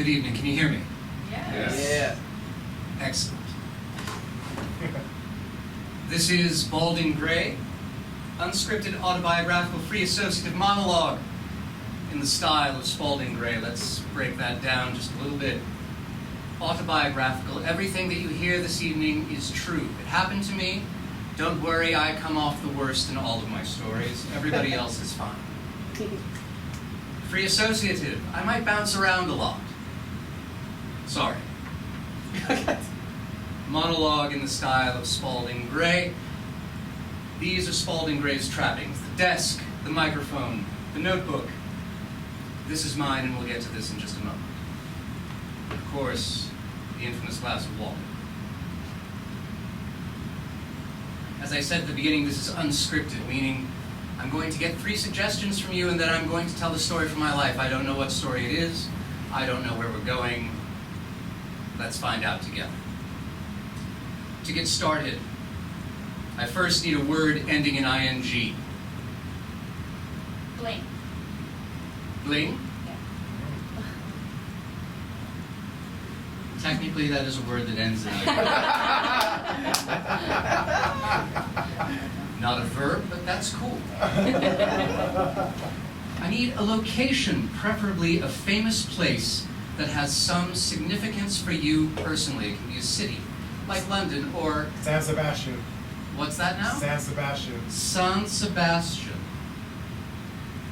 Good evening. Can you hear me? Yes. Yeah. Excellent. This is Balding Gray, unscripted autobiographical free associative monologue in the style of Spalding Gray. Let's break that down just a little bit. Autobiographical. Everything that you hear this evening is true. It happened to me. Don't worry, I come off the worst in all of my stories. Everybody else is fine. Free associative. I might bounce around a lot. Sorry. Monologue in the style of Spalding Gray. These are Spalding Gray's trappings. The desk, the microphone, the notebook. This is mine, and we'll get to this in just a moment. Of course, the infamous glass of water. As I said at the beginning, this is unscripted, meaning I'm going to get 3 suggestions from you, and then I'm going to tell the story from my life. I don't know what story it is. I don't know where we're going. Let's find out together. To get started, I first need a word ending in ing. Bling. Bling? Yeah. Technically, that is a word that ends in ing. Not a verb, but that's cool. I need a location, preferably a famous place that has some significance for you personally. It can be a city, like London, or... San Sebastian. What's that now? San Sebastian. San Sebastian.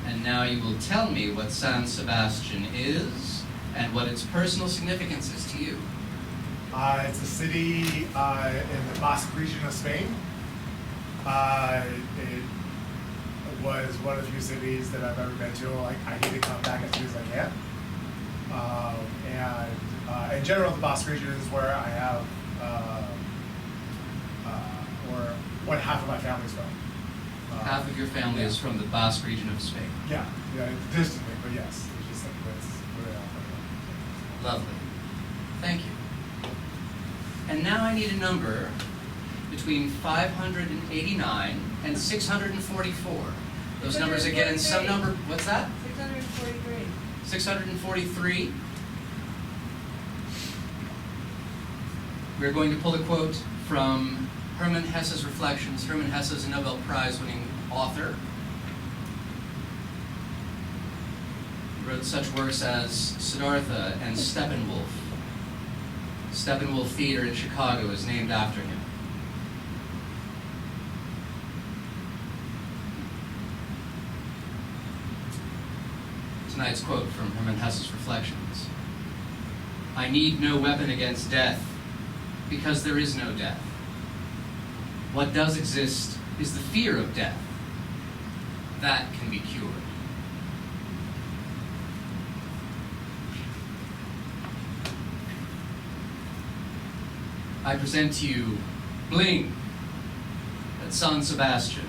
And now you will tell me what San Sebastian is and what its personal significance is to you. It's a city in the Basque region of Spain. It was one of the few cities that I've ever been to. I need to come back as soon as I can. And in general, the Basque region is where I have, or what half of my family's from. Half of your family is from the Basque region of Spain. Yeah, distantly, but yes, it's just like that's where I'm from. Lovely. Thank you. And now I need a number between 589 and 644. Those numbers again, some number, what's that? 643. 643. We're going to pull a quote from Hermann Hesse's Reflections. Hermann Hesse is a Nobel Prize-winning author. He wrote such works as Siddhartha and Steppenwolf. Steppenwolf Theater in Chicago is named after him. Tonight's quote from Hermann Hesse's Reflections. I need no weapon against death, because there is no death. What does exist is the fear of death. That can be cured. I present to you Bling at San Sebastian.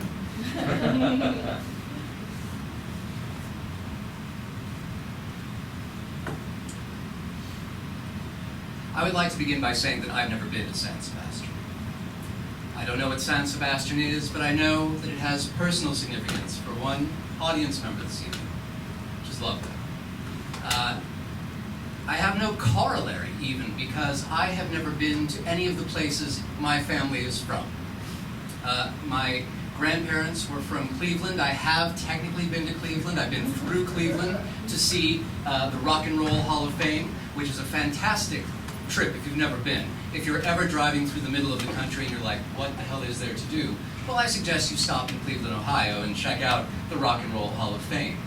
I would like to begin by saying that I've never been to San Sebastian. I don't know what San Sebastian is, but I know that it has personal significance for one audience member this evening, which is lovely. I have no corollary, even, because I have never been to any of the places my family is from. My grandparents were from Cleveland. I have technically been to Cleveland. I've been through Cleveland to see the Rock and Roll Hall of Fame, which is a fantastic trip if you've never been. If you're ever driving through the middle of the country and you're like, what the hell is there to do? Well, I suggest you stop in Cleveland, Ohio and check out the Rock and Roll Hall of Fame.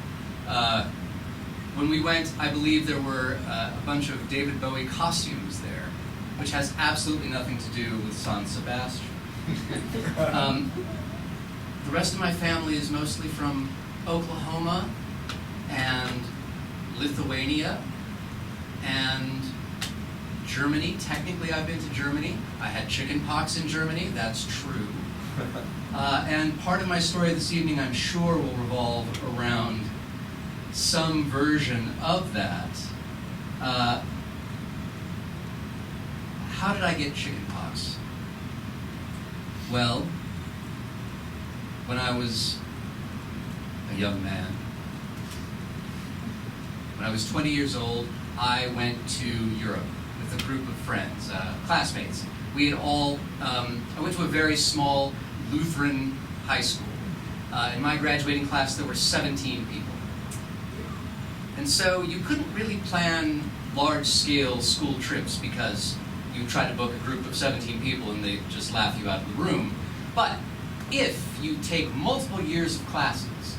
When we went, I believe there were a bunch of David Bowie costumes there, which has absolutely nothing to do with San Sebastian. The rest of my family is mostly from Oklahoma and Lithuania and Germany. Technically, I've been to Germany. I had chicken pox in Germany. That's true. And part of my story this evening, I'm sure, will revolve around some version of that. How did I get chicken pox? Well, when I was a young man, when I was 20 years old, I went to Europe with a group of friends, classmates. We had all, I went to a very small Lutheran high school. In my graduating class, there were 17 people. And so you couldn't really plan large-scale school trips because you try to book a group of 17 people and they just laugh you out of the room. But if you take multiple years of classes,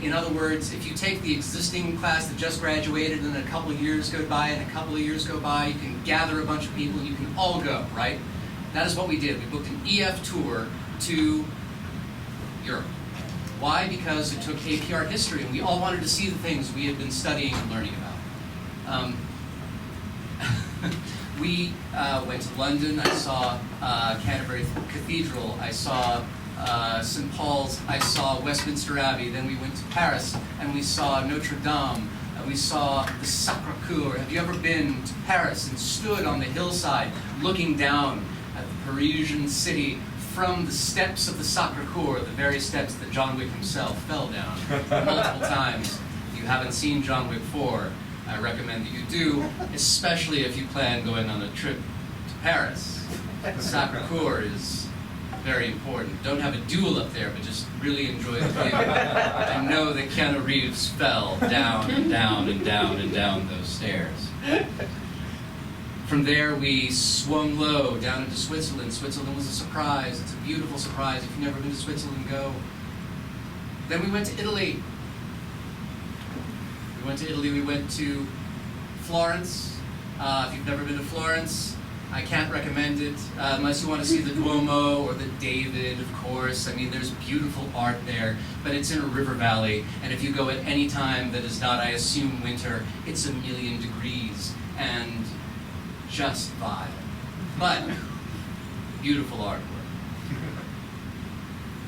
in other words, if you take the existing class that just graduated and a couple of years go by and a couple of years go by, you can gather a bunch of people and you can all go, right? That is what we did. We booked an EF tour to Europe. Why? Because it took AP Art History and we all wanted to see the things we had been studying and learning about. We went to London. I saw Canterbury Cathedral. I saw St. Paul's. I saw Westminster Abbey. Then we went to Paris and we saw Notre Dame. We saw the Sacré-Cœur. Have you ever been to Paris and stood on the hillside looking down at the Parisian city from the steps of the Sacré-Cœur, the very steps that John Wick himself fell down multiple times? If you haven't seen John Wick 4, I recommend that you do, especially if you plan going on a trip to Paris. The Sacré-Cœur is very important. Don't have a duel up there, but just really enjoy the view. I know that Keanu Reeves fell down and down and down and down those stairs. From there, we swung low down into Switzerland. Switzerland was a surprise. It's a beautiful surprise. If you've never been to Switzerland, go. Then we went to Italy. We went to Florence. If you've never been to Florence, I can't recommend it unless you want to see the Duomo or the David, of course. I mean, there's beautiful art there, but it's in a river valley, and if you go at any time that is not, I assume, winter, it's 1,000,000 degrees and just vile. But beautiful artwork.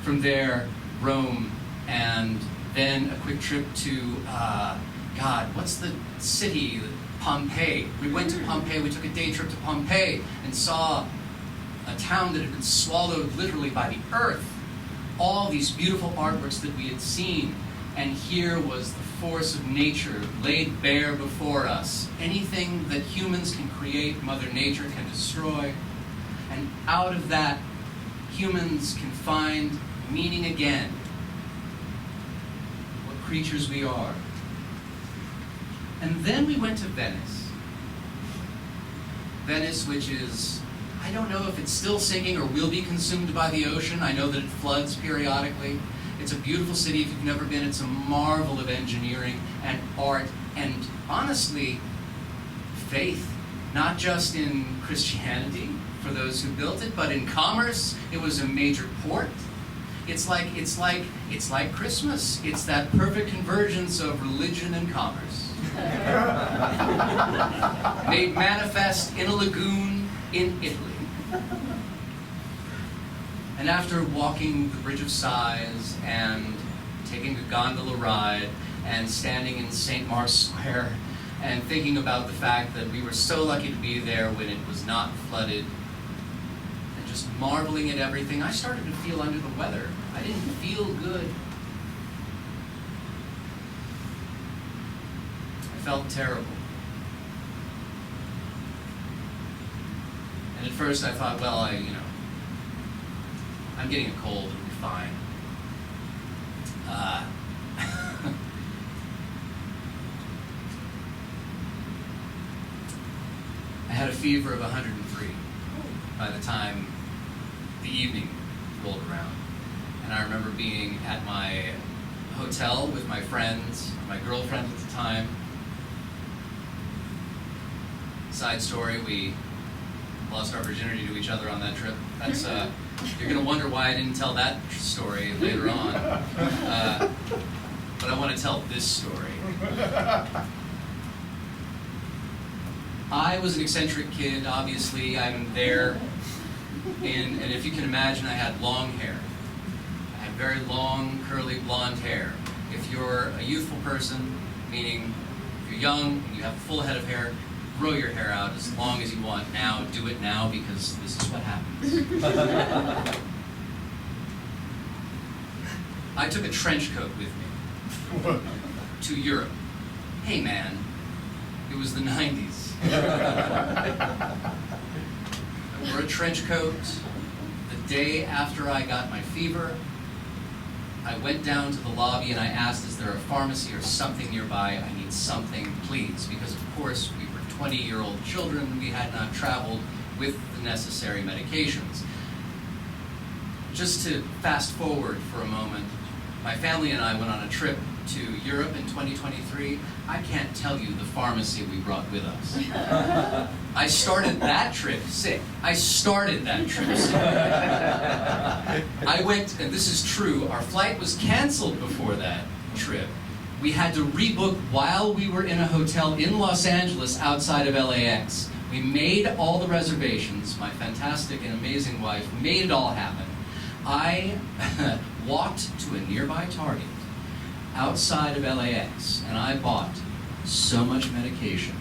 From there, Rome, and then a quick trip to, what's the city? Pompeii. We went to Pompeii, we took a day trip to Pompeii and saw a town that had been swallowed literally by the earth. All these beautiful artworks that we had seen, and here was the force of nature laid bare before us. Anything that humans can create, Mother Nature can destroy, and out of that, humans can find meaning again. What creatures we are. And then we went to Venice. Venice, which is, I don't know if it's still sinking or will be consumed by the ocean. I know that it floods periodically. It's a beautiful city. If you've never been, it's a marvel of engineering and art and, honestly, faith. Not just in Christianity, for those who built it, but in commerce. It was a major port. It's like Christmas. It's that perfect convergence of religion and commerce. Made manifest in a lagoon in Italy. And after walking the Bridge of Sighs and taking a gondola ride and standing in St. Mark's Square and thinking about the fact that we were so lucky to be there when it was not flooded and just marveling at everything, I started to feel under the weather. I didn't feel good. I felt terrible. And at first I thought, well, I'm getting a cold, it'll be fine. I had a fever of 103 by the time the evening rolled around. And I remember being at my hotel with my friends, my girlfriend at the time. Side story, we lost our virginity to each other on that trip. That's you're gonna wonder why I didn't tell that story later on. But I want to tell this story. I was an eccentric kid, obviously. I'm there and if you can imagine, I had long hair. I had very long, curly, blonde hair. If you're a youthful person, meaning if you're young and you have a full head of hair, grow your hair out as long as you want now. Do it now because this is what happens. I took a trench coat with me to Europe. Hey man, It was the 90s. I wore a trench coat. The day after I got my fever, I went down to the lobby and I asked, is there a pharmacy or something nearby? I need something, please. Because of course, we were 20-year-old children. We had not traveled with the necessary medications. Just to fast forward for a moment, my family and I went on a trip to Europe in 2023. I can't tell you the pharmacy we brought with us. I started that trip sick. I went, and this is true, our flight was canceled before that trip. We had to rebook while we were in a hotel in Los Angeles outside of LAX. We made all the reservations. My fantastic and amazing wife made it all happen. I walked to a nearby Target outside of LAX, and I bought so much medication.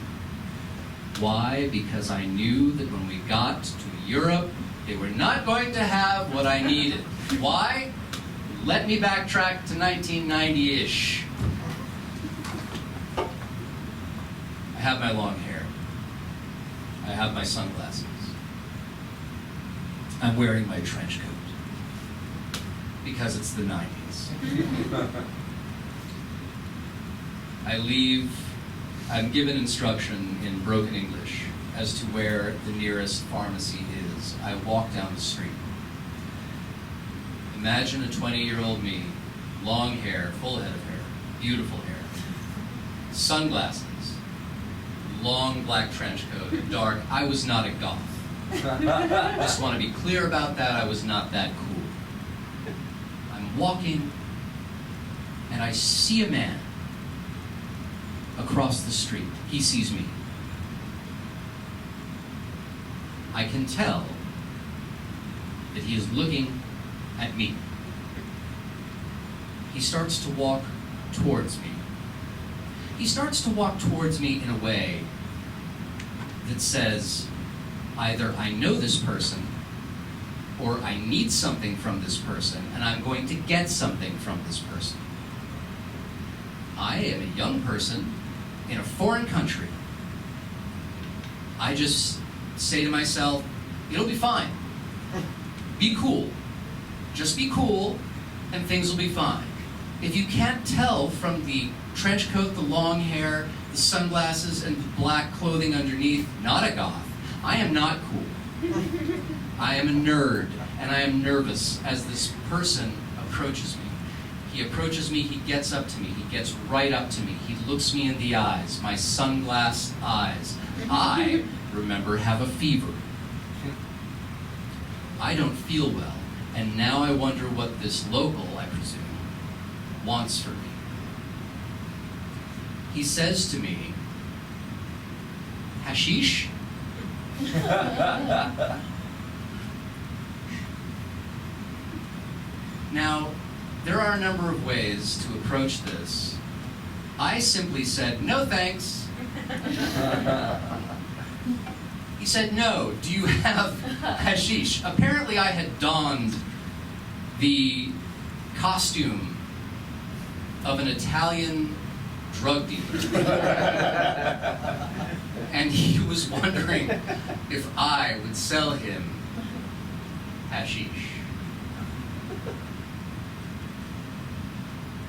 Why? Because I knew that when we got to Europe, they were not going to have what I needed. Why? Let me backtrack to 1990-ish. I have my long hair. I have my sunglasses. I'm wearing my trench coat. Because it's the 90s. I leave, I'm given instruction in broken English as to where the nearest pharmacy is. I walk down the street. Imagine a 20-year-old me, long hair, full head of hair, beautiful hair, sunglasses, long black trench coat, dark. I was not a goth. Just want to be clear about that. I was not that cool. I'm walking, and I see a man across the street. He sees me. I can tell that he is looking at me. He starts to walk towards me. He starts to walk towards me in a way that says, either I know this person, or I need something from this person, and I'm going to get something from this person. I am a young person in a foreign country. I just say to myself, it'll be fine. Be cool. Just be cool, and things will be fine. If you can't tell from the trench coat, the long hair, the sunglasses, and the black clothing underneath, not a goth, I am not cool. I am a nerd, and I am nervous as this person approaches me. He approaches me, he gets up to me, he gets right up to me, he looks me in the eyes, my sunglass eyes. I, remember, have a fever. I don't feel well, and now I wonder what this local, I presume, wants from me. He says to me, hashish? Now, there are a number of ways to approach this. I simply said, no thanks. He said, no, do you have hashish? Apparently I had donned the costume of an Italian drug dealer. And he was wondering if I would sell him hashish.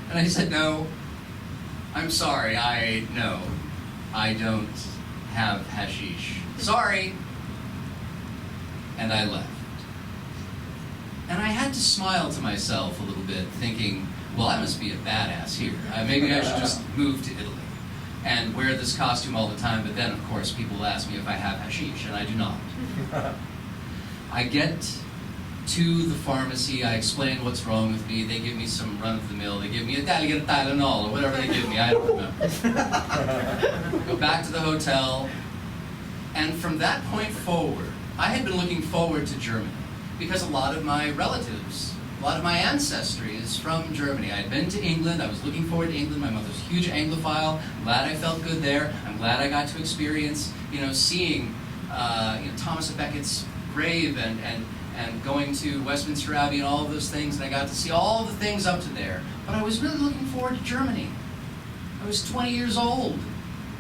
And I said, no, I'm sorry, no, I don't have hashish. Sorry. And I left. And I had to smile to myself a little bit, thinking, well, I must be a badass here. Maybe I should just move to Italy and wear this costume all the time, but then, of course, people ask me if I have hashish, and I do not. I get to the pharmacy, I explain what's wrong with me, they give me some run-of-the-mill, they give me Italian Tylenol, or whatever they give me, I don't remember. Go back to the hotel, and from that point forward, I had been looking forward to Germany, because a lot of my relatives, a lot of my ancestry is from Germany. I had been to England, I was looking forward to England, my mother's a huge Anglophile, I'm glad I felt good there, I'm glad I got to experience, seeing Thomas à Becket's grave and going to Westminster Abbey and all of those things, and I got to see all the things up to there. But I was really looking forward to Germany. I was 20 years old,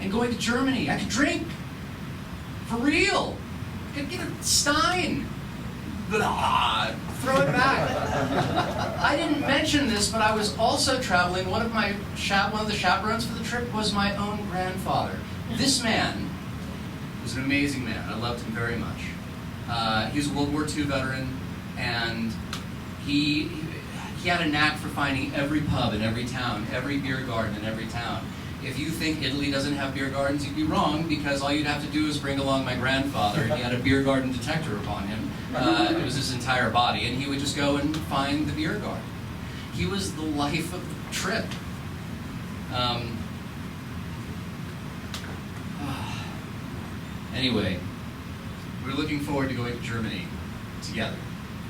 and going to Germany. I could drink. For real. I could get a Stein. Blah, throw it back. I didn't mention this, but I was also traveling. One of the chaperones for the trip was my own grandfather. This man was an amazing man. I loved him very much. He was a World War II veteran, and he had a knack for finding every pub in every town, every beer garden in every town. If you think Italy doesn't have beer gardens, you'd be wrong, because all you'd have to do is bring along my grandfather. He had a beer garden detector upon him. It was his entire body, and he would just go and find the beer garden. He was the life of the trip. Anyway, we were looking forward to going to Germany together.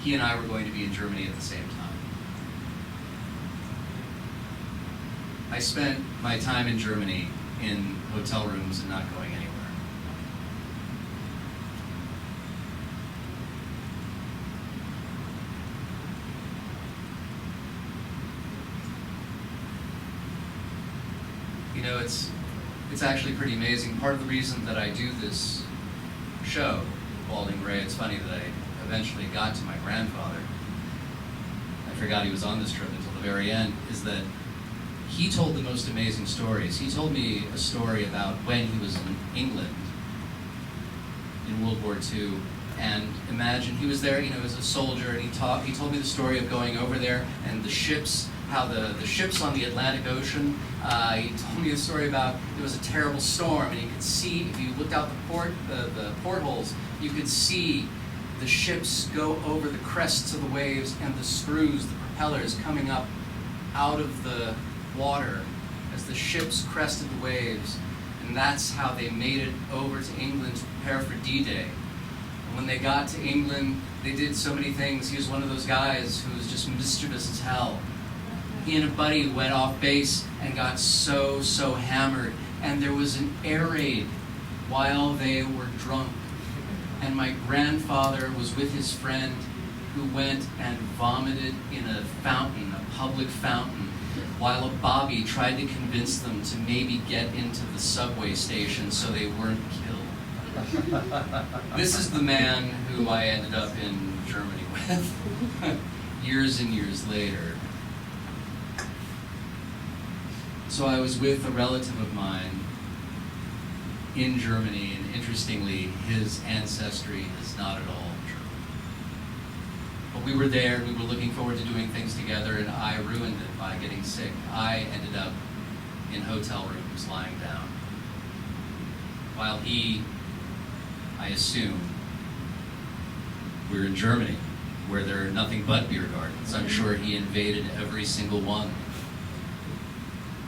He and I were going to be in Germany at the same time. I spent my time in Germany in hotel rooms and not going anywhere. You know, it's actually pretty amazing. Part of the reason that I do this show, Balding Gray, it's funny that I eventually got to my grandfather. I forgot he was on this trip until the very end, is that he told the most amazing stories. He told me a story about when he was in England in World War II, and imagine he was there, you know, as a soldier, and he told me the story of going over there and the ships, how the ships on the Atlantic Ocean. He told me a story about there was a terrible storm, and you could see, if you looked out the portholes, you could see the ships go over the crests of the waves and the screws, the propellers coming up out of the water as the ships crested the waves. And that's how they made it over to England to prepare for D-Day. And when they got to England, they did so many things. He was one of those guys who was just mischievous as hell. He and a buddy went off base and got so hammered, and there was an air raid while they were drunk. And my grandfather was with his friend, who went and vomited in a fountain, a public fountain, while a bobby tried to convince them to maybe get into the subway station so they weren't killed. This is the man who I ended up in Germany with years and years later. So I was with a relative of mine in Germany, and interestingly, his ancestry is not at all German. But we were there, we were looking forward to doing things together, and I ruined it by getting sick. I ended up in hotel rooms lying down, while he, I assume, we're in Germany, where there are nothing but beer gardens. I'm sure he invaded every single one.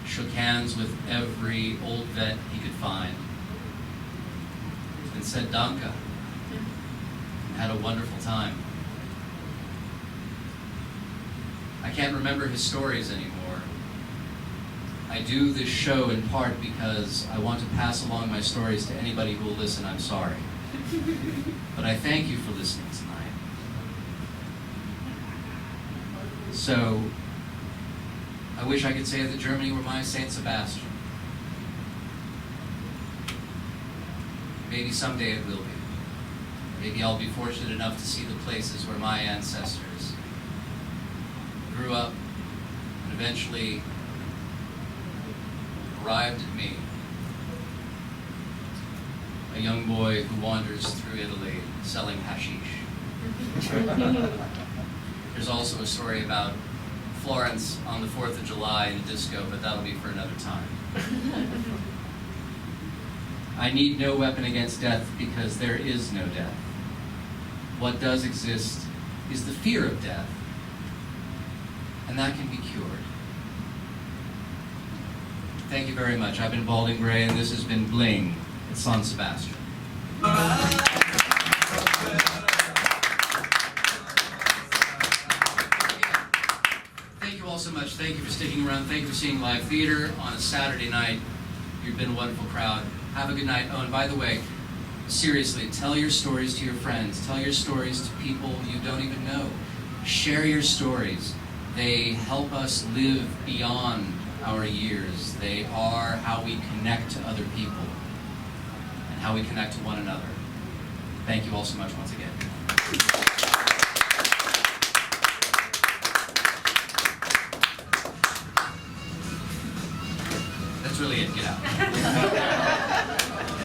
Shook hands with every old vet he could find, and said Danke, and had a wonderful time. I can't remember his stories anymore. I do this show in part because I want to pass along my stories to anybody who will listen. I'm sorry. But I thank you for listening tonight. So, I wish I could say that Germany were my San Sebastian. Maybe someday it will be. Maybe I'll be fortunate enough to see the places where my ancestors grew up and eventually arrived at me. A young boy who wanders through Italy selling hashish. There's also a story about Florence on the 4th of July in a disco, but that'll be for another time. I need no weapon against death because there is no death. What does exist is the fear of death, and that can be cured. Thank you very much. I've been Balding Gray, and this has been Bling at San Sebastian. Thank you all so much. Thank you for sticking around. Thank you for seeing live theater on a Saturday night. You've been a wonderful crowd. Have a good night. Oh, and by the way, seriously, tell your stories to your friends. Tell your stories to people you don't even know. Share your stories. They help us live beyond our years. They are how we connect to other people and how we connect to one another. Thank you all so much once again. That's really it. Get out.